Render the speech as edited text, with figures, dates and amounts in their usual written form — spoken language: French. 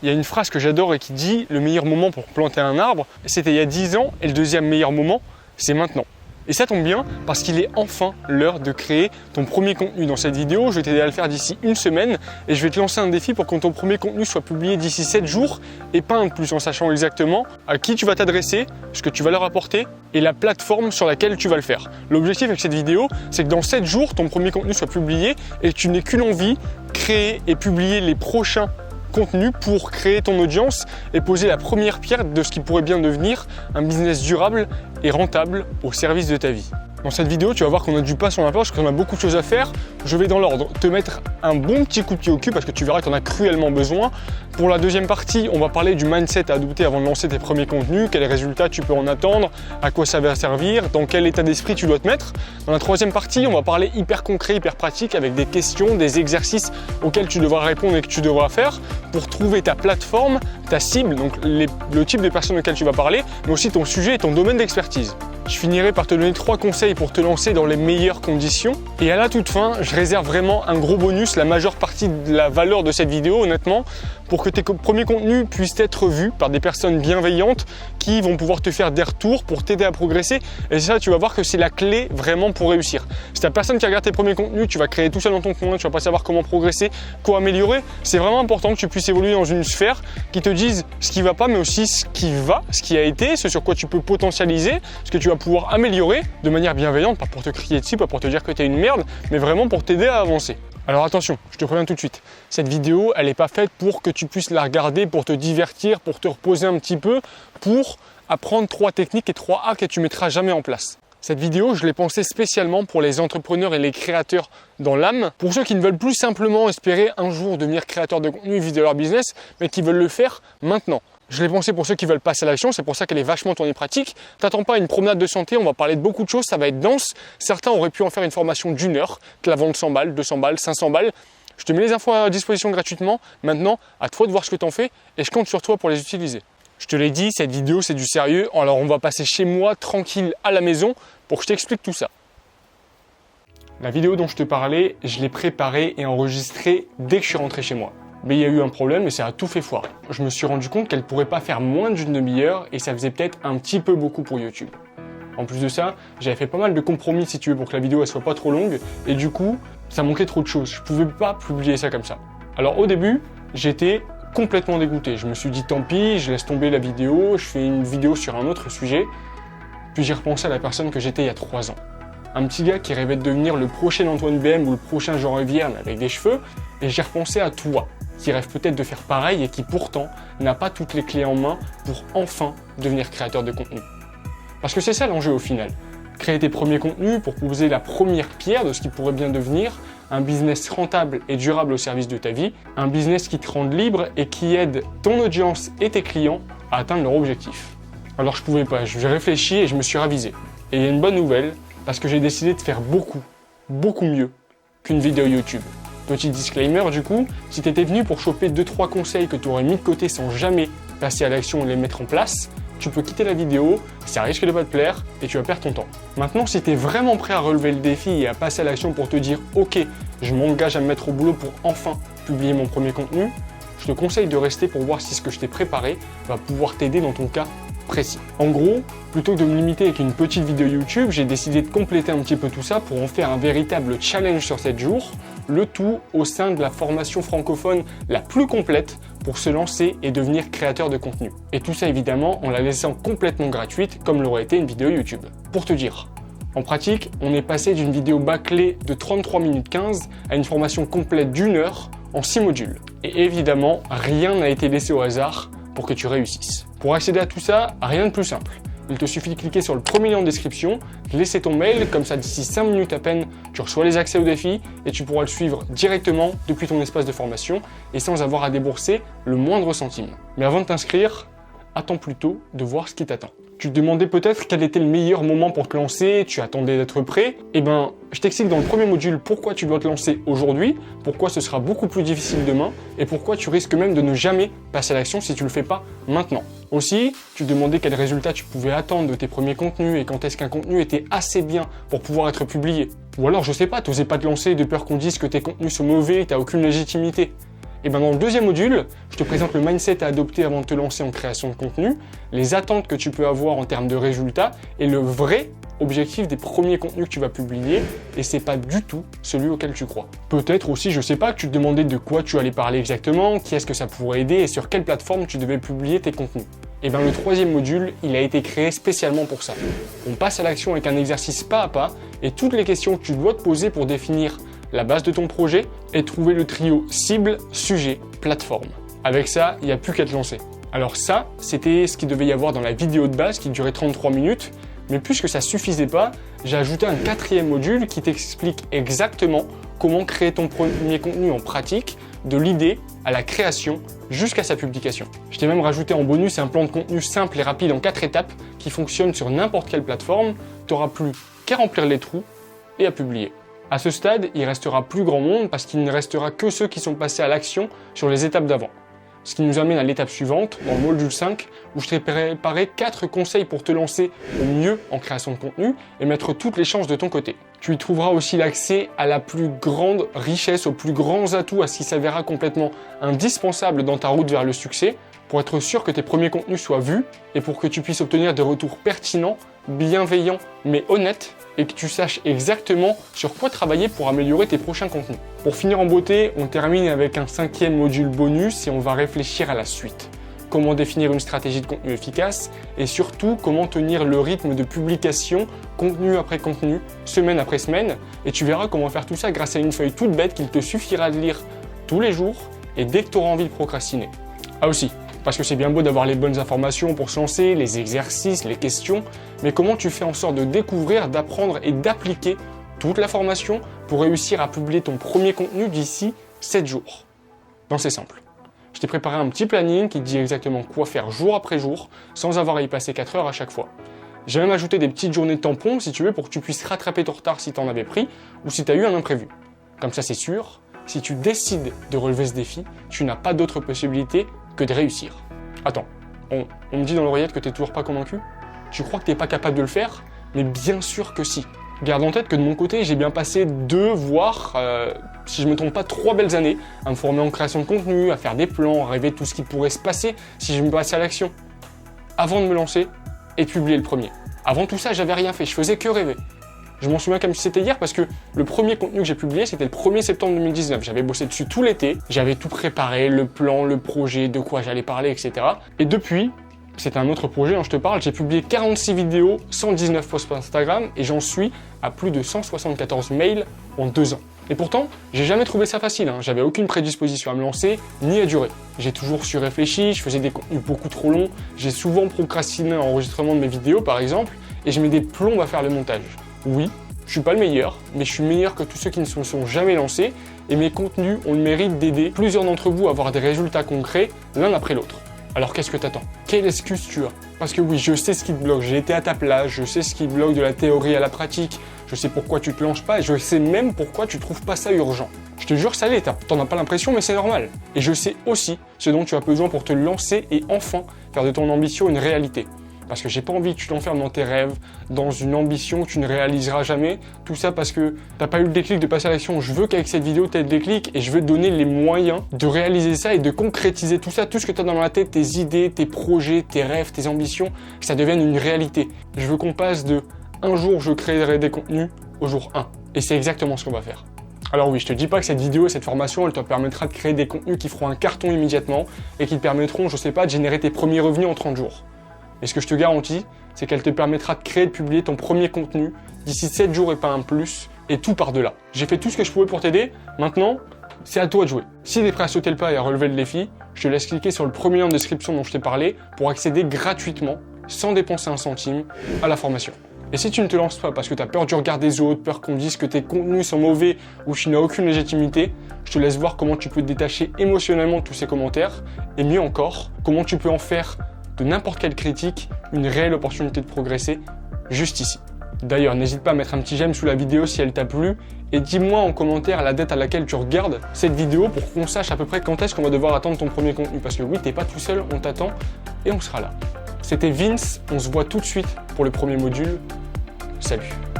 il y a une phrase que j'adore et qui dit « Le meilleur moment pour planter un arbre, c'était il y a 10 ans et le deuxième meilleur moment, c'est maintenant ». Et ça tombe bien parce qu'il est enfin l'heure de créer ton premier contenu. Dans cette vidéo, je vais t'aider à le faire d'ici une semaine et je vais te lancer un défi pour que ton premier contenu soit publié d'ici 7 jours et pas un de plus, en sachant exactement à qui tu vas t'adresser, ce que tu vas leur apporter et la plateforme sur laquelle tu vas le faire. L'objectif avec cette vidéo, c'est que dans 7 jours, ton premier contenu soit publié et que tu n'aies qu'une envie, créer et publier les prochains contenus pour créer ton audience et poser la première pierre de ce qui pourrait bien devenir un business durable et rentable au service de ta vie. Dans cette vidéo, tu vas voir qu'on a du pas sur la planche, qu'on a beaucoup de choses à faire. Je vais dans l'ordre te mettre un bon petit coup de pied au cul parce que tu verras que tu en as cruellement besoin. Pour la deuxième partie, on va parler du mindset à adopter avant de lancer tes premiers contenus, quels résultats tu peux en attendre, à quoi ça va servir, dans quel état d'esprit tu dois te mettre. Dans la troisième partie, on va parler hyper concret, hyper pratique avec des questions, des exercices auxquels tu devras répondre et que tu devras faire pour trouver ta plateforme, ta cible, donc le type de personnes auxquelles tu vas parler, mais aussi ton sujet et ton domaine d'expertise. Je finirai par te donner 3 conseils pour te lancer dans les meilleures conditions. Et à la toute fin, je réserve vraiment un gros bonus, la majeure partie de la valeur de cette vidéo honnêtement, pour que tes premiers contenus puissent être vus par des personnes bienveillantes qui vont pouvoir te faire des retours pour t'aider à progresser. Et ça, tu vas voir que c'est la clé vraiment pour réussir. Si tu n'as personne qui regarde tes premiers contenus, tu vas créer tout seul dans ton coin, tu vas pas savoir comment progresser, quoi améliorer. C'est vraiment important que tu puisses évoluer dans une sphère qui te dise ce qui va pas, mais aussi ce qui va, ce qui a été, ce sur quoi tu peux potentialiser, ce que tu vas pouvoir améliorer de manière bienveillante, pas pour te crier dessus, pas pour te dire que tu es une merde, mais vraiment pour t'aider à avancer. Alors attention, je te préviens tout de suite, cette vidéo, elle n'est pas faite pour que tu puisses la regarder, pour te divertir, pour te reposer un petit peu, pour apprendre 3 techniques et 3 hacks que tu ne mettras jamais en place. Cette vidéo, je l'ai pensée spécialement pour les entrepreneurs et les créateurs dans l'âme, pour ceux qui ne veulent plus simplement espérer un jour devenir créateur de contenu et vivre de leur business, mais qui veulent le faire maintenant. Je l'ai pensé pour ceux qui veulent passer à l'action, c'est pour ça qu'elle est vachement tournée pratique. T'attends pas à une promenade de santé, on va parler de beaucoup de choses, ça va être dense. Certains auraient pu en faire une formation d'1 heure, te la vendre 100 balles, 200 balles, 500 balles. Je te mets les infos à disposition gratuitement. Maintenant, à toi de voir ce que t'en fais et je compte sur toi pour les utiliser. Je te l'ai dit, cette vidéo c'est du sérieux, alors on va passer chez moi tranquille à la maison pour que je t'explique tout ça. La vidéo dont je te parlais, je l'ai préparée et enregistrée dès que je suis rentré chez moi. Mais il y a eu un problème et ça a tout fait foirer. Je me suis rendu compte qu'elle pourrait pas faire moins d'une demi-heure et ça faisait peut-être un petit peu beaucoup pour YouTube. En plus de ça, j'avais fait pas mal de compromis si tu veux pour que la vidéo elle soit pas trop longue et du coup, ça manquait trop de choses. Je pouvais pas publier ça comme ça. Alors au début, j'étais complètement dégoûté. Je me suis dit tant pis, je laisse tomber la vidéo, je fais une vidéo sur un autre sujet. Puis j'ai repensé à la personne que j'étais il y a 3 ans. Un petit gars qui rêvait de devenir le prochain Antoine BM ou le prochain Jean Rivière avec des cheveux. Et j'ai repensé à toi, qui rêve peut-être de faire pareil et qui pourtant n'a pas toutes les clés en main pour enfin devenir créateur de contenu. Parce que c'est ça l'enjeu au final. Créer tes premiers contenus pour poser la première pierre de ce qui pourrait bien devenir un business rentable et durable au service de ta vie, un business qui te rende libre et qui aide ton audience et tes clients à atteindre leur objectif. Alors je pouvais pas, j'ai réfléchi et je me suis ravisé. Et il y a une bonne nouvelle, parce que j'ai décidé de faire beaucoup mieux qu'une vidéo YouTube. Petit disclaimer du coup, si tu étais venu pour choper 2-3 conseils que tu aurais mis de côté sans jamais passer à l'action et les mettre en place, tu peux quitter la vidéo, ça risque de pas te plaire et tu vas perdre ton temps. Maintenant, si tu es vraiment prêt à relever le défi et à passer à l'action pour te dire « Ok, je m'engage à me mettre au boulot pour enfin publier mon premier contenu », je te conseille de rester pour voir si ce que je t'ai préparé va pouvoir t'aider dans ton cas précis. En gros, plutôt que de me limiter avec une petite vidéo YouTube, j'ai décidé de compléter un petit peu tout ça pour en faire un véritable challenge sur 7 jours, le tout au sein de la formation francophone la plus complète pour se lancer et devenir créateur de contenu. Et tout ça évidemment en la laissant complètement gratuite comme l'aurait été une vidéo YouTube. Pour te dire, en pratique, on est passé d'une vidéo bâclée de 33 minutes 15 à une formation complète d'1 heure en 6 modules. Et évidemment, rien n'a été laissé au hasard pour que tu réussisses. Pour accéder à tout ça, rien de plus simple. Il te suffit de cliquer sur le premier lien en description, de laisser ton mail, comme ça d'ici 5 minutes à peine, tu reçois les accès au défi et tu pourras le suivre directement depuis ton espace de formation et sans avoir à débourser le moindre centime. Mais avant de t'inscrire, attends plutôt de voir ce qui t'attend. Tu te demandais peut-être quel était le meilleur moment pour te lancer, tu attendais d'être prêt. Eh ben, je t'explique dans le premier module pourquoi tu dois te lancer aujourd'hui, pourquoi ce sera beaucoup plus difficile demain et pourquoi tu risques même de ne jamais passer à l'action si tu le fais pas maintenant. Aussi, tu te demandais quels résultats tu pouvais attendre de tes premiers contenus et quand est-ce qu'un contenu était assez bien pour pouvoir être publié. Ou alors, je sais pas, t'osais pas te lancer de peur qu'on dise que tes contenus sont mauvais et t'as aucune légitimité. Et bien dans le deuxième module, je te présente le mindset à adopter avant de te lancer en création de contenu, les attentes que tu peux avoir en termes de résultats et le vrai objectif des premiers contenus que tu vas publier, et c'est pas du tout celui auquel tu crois. Peut-être aussi, je sais pas, que tu te demandais de quoi tu allais parler exactement, qui est-ce que ça pourrait aider et sur quelle plateforme tu devais publier tes contenus. Et bien le troisième module, il a été créé spécialement pour ça. On passe à l'action avec un exercice pas à pas et toutes les questions que tu dois te poser pour définir la base de ton projet et trouver le trio cible, sujet, plateforme. Avec ça, il n'y a plus qu'à te lancer. Alors ça, c'était ce qu'il devait y avoir dans la vidéo de base qui durait 33 minutes. Mais puisque ça suffisait pas, j'ai ajouté un quatrième module qui t'explique exactement comment créer ton premier contenu en pratique, de l'idée à la création jusqu'à sa publication. Je t'ai même rajouté en bonus un plan de contenu simple et rapide en 4 étapes qui fonctionne sur n'importe quelle plateforme. Tu n'auras plus qu'à remplir les trous et à publier. À ce stade, il restera plus grand monde parce qu'il ne restera que ceux qui sont passés à l'action sur les étapes d'avant. Ce qui nous amène à l'étape suivante, dans le module 5, où je t'ai préparé 4 conseils pour te lancer au mieux en création de contenu et mettre toutes les chances de ton côté. Tu y trouveras aussi l'accès à la plus grande richesse, aux plus grands atouts, à ce qui s'avérera complètement indispensable dans ta route vers le succès, pour être sûr que tes premiers contenus soient vus et pour que tu puisses obtenir des retours pertinents, bienveillants mais honnêtes, et que tu saches exactement sur quoi travailler pour améliorer tes prochains contenus. Pour finir en beauté, on termine avec un 5e module bonus et on va réfléchir à la suite. Comment définir une stratégie de contenu efficace et surtout comment tenir le rythme de publication, contenu après contenu, semaine après semaine. Et tu verras comment faire tout ça grâce à une feuille toute bête qu'il te suffira de lire tous les jours et dès que tu auras envie de procrastiner. Ah aussi, parce que c'est bien beau d'avoir les bonnes informations pour se lancer, les exercices, les questions, mais comment tu fais en sorte de découvrir, d'apprendre et d'appliquer toute la formation pour réussir à publier ton premier contenu d'ici 7 jours. Ben c'est simple. Je t'ai préparé un petit planning qui te dit exactement quoi faire jour après jour, sans avoir à y passer 4 heures à chaque fois. J'ai même ajouté des petites journées de tampons si tu veux pour que tu puisses rattraper ton retard si tu en avais pris ou si tu as eu un imprévu. Comme ça c'est sûr, si tu décides de relever ce défi, tu n'as pas d'autre possibilité que de réussir. Attends, on me dit dans l'oreillette que t'es toujours pas convaincu? Tu crois que t'es pas capable de le faire? Mais bien sûr que si. Garde en tête que de mon côté, j'ai bien passé 2, voire, si je me trompe pas, 3 belles années à me former en création de contenu, à faire des plans, à rêver de tout ce qui pourrait se passer si je me passais à l'action. Avant de me lancer et de publier le premier. Avant tout ça, j'avais rien fait, je faisais que rêver. Je m'en souviens comme si c'était hier parce que le premier contenu que j'ai publié, c'était le 1er septembre 2019. J'avais bossé dessus tout l'été, j'avais tout préparé, le plan, le projet, de quoi j'allais parler, etc. Et depuis, c'est un autre projet dont je te parle, j'ai publié 46 vidéos, 119 posts Instagram et j'en suis à plus de 174 mails en 2 ans. Et pourtant, j'ai jamais trouvé ça facile, hein. J'avais aucune prédisposition à me lancer, ni à durer. J'ai toujours surréfléchi, je faisais des contenus beaucoup trop longs, j'ai souvent procrastiné l'enregistrement de mes vidéos par exemple, et je mets des plombes à faire le montage. Oui, je suis pas le meilleur, mais je suis meilleur que tous ceux qui ne se sont jamais lancés et mes contenus ont le mérite d'aider plusieurs d'entre vous à avoir des résultats concrets l'un après l'autre. Alors qu'est-ce que t'attends? Quelle excuse tu as? Parce que oui, je sais ce qui te bloque, j'ai été à ta place, je sais ce qui te bloque de la théorie à la pratique, je sais pourquoi tu te lances pas et je sais même pourquoi tu trouves pas ça urgent. Je te jure, ça l'est, t'en as pas l'impression, mais c'est normal. Et je sais aussi ce dont tu as besoin pour te lancer et enfin faire de ton ambition une réalité. Parce que j'ai pas envie que tu t'enfermes dans tes rêves, dans une ambition que tu ne réaliseras jamais. Tout ça parce que t'as pas eu le déclic de passer à l'action. Je veux qu'avec cette vidéo, tu aies le déclic et je veux te donner les moyens de réaliser ça et de concrétiser tout ça, tout ce que tu as dans la tête, tes idées, tes projets, tes rêves, tes ambitions, que ça devienne une réalité. Je veux qu'on passe de un jour je créerai des contenus au jour 1. Et c'est exactement ce qu'on va faire. Alors oui, je te dis pas que cette vidéo et cette formation, elle te permettra de créer des contenus qui feront un carton immédiatement et qui te permettront, je sais pas, de générer tes premiers revenus en 30 jours. Et ce que je te garantis, c'est qu'elle te permettra de créer et de publier ton premier contenu d'ici 7 jours et pas un plus, et tout par-delà. J'ai fait tout ce que je pouvais pour t'aider, maintenant, c'est à toi de jouer. Si tu es prêt à sauter le pas et à relever le défi, je te laisse cliquer sur le premier lien de description dont je t'ai parlé pour accéder gratuitement, sans dépenser un centime, à la formation. Et si tu ne te lances pas parce que tu as peur du regard des autres, peur qu'on dise que tes contenus sont mauvais ou que tu n'as aucune légitimité, je te laisse voir comment tu peux te détacher émotionnellement de tous ces commentaires, et mieux encore, comment tu peux en faire de n'importe quelle critique une réelle opportunité de progresser juste ici. D'ailleurs, n'hésite pas à mettre un petit j'aime sous la vidéo si elle t'a plu et dis-moi en commentaire la date à laquelle tu regardes cette vidéo pour qu'on sache à peu près quand est-ce qu'on va devoir attendre ton premier contenu. Parce que oui, t'es pas tout seul, on t'attend et on sera là. C'était Vince, on se voit tout de suite pour le premier module. Salut!